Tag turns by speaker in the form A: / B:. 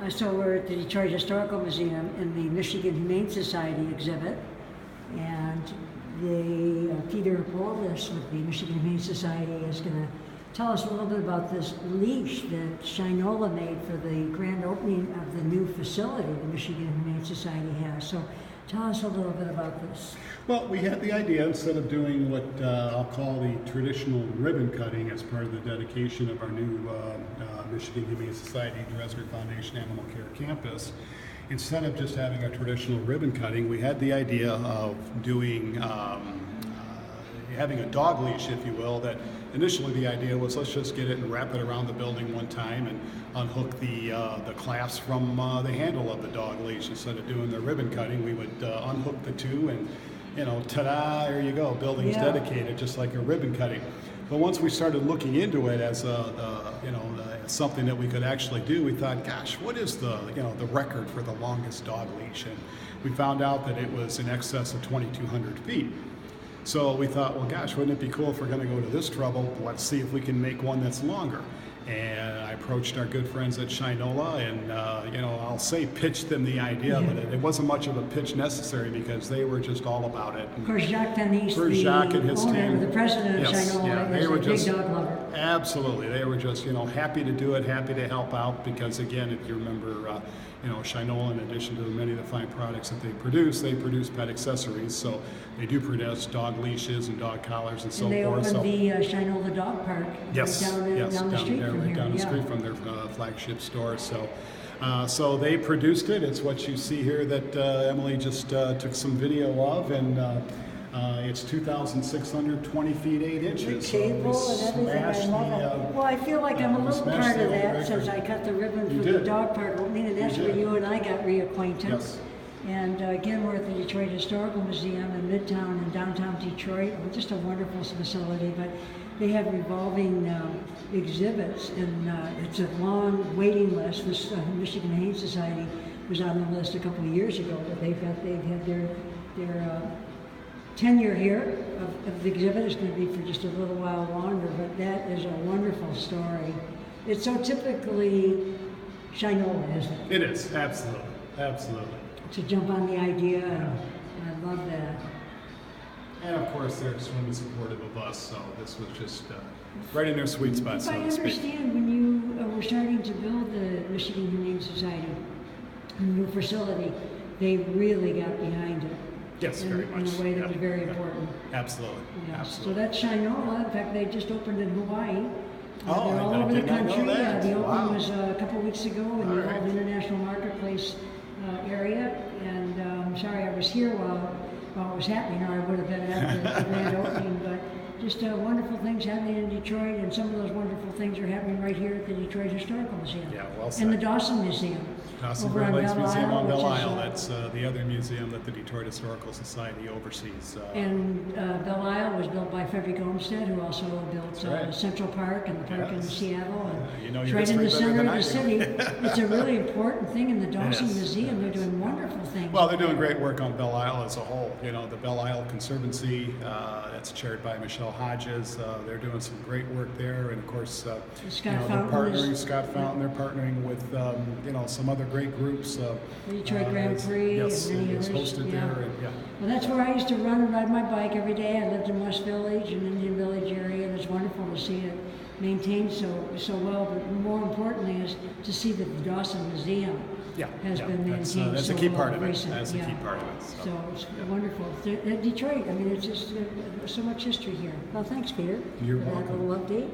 A: So we're at the Detroit Historical Museum in the Michigan Humane Society exhibit, and Peter Poulos with the Michigan Humane Society is going to tell us a little bit about this leash that Shinola made for the grand opening of the new facility the Michigan Humane Society has. So tell us a little bit about this.
B: Well, we had the idea, instead of doing what I'll call the traditional ribbon cutting as part of the dedication of our new Michigan Humane Society Dresner Foundation Animal Care Campus, instead of just having a traditional ribbon cutting, we had the idea of doing having a dog leash, if you will, that initially the idea was let's just get it and wrap it around the building one time and unhook the clasps from the handle of the dog leash. Instead of doing the ribbon cutting, we would unhook the two and, ta-da, there you go, building's dedicated, just like a ribbon cutting. But once we started looking into it as something that we could actually do, we thought, gosh, what is the record for the longest dog leash? And we found out that it was in excess of 2,200 feet. So we thought, well, gosh, wouldn't it be cool if we're going to go to this trouble? Let's see if we can make one that's longer. And I approached our good friends at Shinola and, I'll say pitched them the idea, but it wasn't much of a pitch necessary because they were just all about it.
A: Of course, Jacques Panis, the president of Shinola, is a big dog lover.
B: Absolutely. They were just, happy to do it, happy to help out because, again, if you remember, Shinola, in addition to many of the fine products that they produce pet accessories. So they do produce dog leases and dog collars and so forth.
A: And they opened the Shinola Dog Park down the street from here.
B: Down the street from their flagship store. So they produced it. It's what you see here that Emily just took some video of, and it's 2,620 feet 8 inches.
A: The cable
B: so
A: and everything. I love it. Well, I feel like I'm a little part of that since I cut the ribbon for the dog park opening, and that's where you and I got reacquainted.
B: Yes.
A: And again, we're at the Detroit Historical Museum in Midtown and downtown Detroit. Just a wonderful facility, but they have revolving exhibits, and it's a long waiting list. This Michigan Humane Society was on the list a couple of years ago, but they've had their tenure here of the exhibit is going to be for just a little while longer, but that is a wonderful story. It's so typically Shinola, isn't it?
B: It is, absolutely.
A: To jump on the idea, and I love that.
B: And of course, they're extremely supportive of us, so this was just right in their sweet spot, so to speak.
A: I understand when you were starting to build the Michigan Humane Society, a new facility, they really got behind it.
B: Yes, very much.
A: In a way that was very important.
B: Absolutely.
A: Yes.
B: Absolutely.
A: So that's Shinola. In fact, they just opened in Hawaii. They're all
B: I
A: over the
B: did not
A: country.
B: know that.
A: The opening
B: Wow.
A: was a couple of weeks ago in the old International Marketplace area. And I'm sorry I was here while it was happening, or I would have been at the grand opening. But just wonderful things happening in Detroit, and some of those wonderful things are happening right here at the Detroit Historical Museum.
B: Yeah, well said.
A: And the Dawson Museum.
B: Dawson
A: over
B: Great
A: on
B: Lakes
A: Belle
B: Museum
A: Isle,
B: on Belle
A: which is,
B: Isle. That's the other museum that the Detroit Historical Society oversees.
A: And Belle Isle was built by Frederick Olmsted, who also built Central Park and the park in Seattle. And it's right in the center of the city. It's a really important thing in the Dawson Museum. They're doing wonderful things.
B: Well, they're doing great work on Belle Isle as a whole. The Belle Isle Conservancy, that's chaired by Michelle Hodges. They're doing some great work there. And of course, they're partnering, Scott Fountain, they're partnering with, some other great groups.
A: The Detroit Grand Prix and many others.
B: Hosted there. And,
A: Well, that's where I used to run and ride my bike every day. I lived in West Village and Indian Village area, and it's wonderful to see it maintained so well. But more importantly is to see that the Dawson Museum has been maintained
B: that's
A: so
B: a key
A: well
B: part of it.
A: recently.
B: That's a key part of it.
A: So it's wonderful. Detroit, I mean, it's just so much history here. Well, thanks, Peter.
B: You're
A: for
B: welcome.
A: that little update.